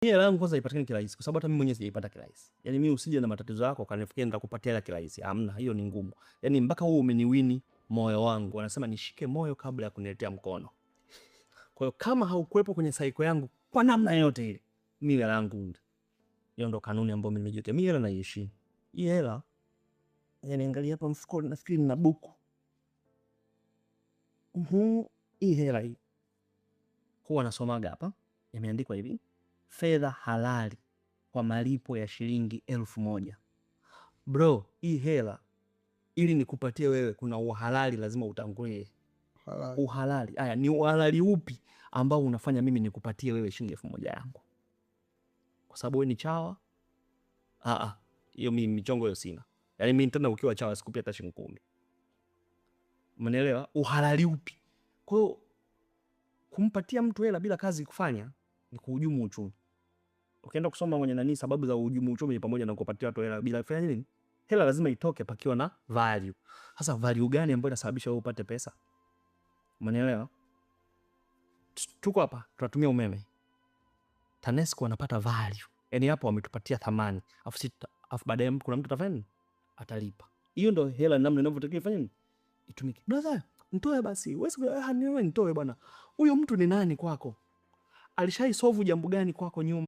Hela yangu kwanza haipatikani kirahisi, kwa sababu hata mimi mwenyewe sijaipata kirahisi. Yaani mimi usije na matatizo yako ukanifikiria nitakupatia hela kirahisi. Hamna, hiyo ni ngumu. Yaani mpaka wewe umeniwini moyo wangu. Wanasema nishike moyo kabla ya kuniletea mkono. Kwa hiyo kama haukuwepo kwenye saiko yangu kwa namna yote ile, mimi hela yangu, hiyo ndo kanuni ambayo mimi nimejiwekea. Mimi hela naiheshimu. Hii hela, yaani angalia hapa mfukoni nafikiri nina buku. Hii hela hii. Huwa nasomaga hapa, imeandikwa hivi: fedha halali kwa malipo ya shilingi 1000. Bro, hii hela ili nikupatie wewe, kuna uhalali lazima utangulie. Uhalali. Haya, ni uhalali upi ambao unafanya mimi nikupatie wewe shilingi 1000 yangu? Kwa sababu wewe ni chawa? Hiyo mimi michongo hiyo sina. Yaani mimi tena ukiwa chawa sikupi hata shilingi 10. Umeelewa? Uhalali upi? Kwa hiyo kumpatia mtu hela bila kazi kufanya ni kuhujumu uchumi. Ukienda kusoma kwenye nani sababu za uhujumu uchumi ni pamoja na kupatia watu hela bila kufanya nini? Hela lazima itoke pakiwa na value. Sasa value gani ambayo inasababisha wewe upate pesa? Umeelewa? Tuko hapa tunatumia umeme. TANESCO wanapata value. Yaani hapo wametupatia thamani. Afu baadaye kuna mtu atafanya nini? Atalipa. Hiyo ndio hela namna inavyotakiwa ifanye nini? Itumike. Brother, nitoe basi. Wewe nitoe bwana. Huyo mtu ni nani kwako? Alishai solve jambo gani kwako nyuma?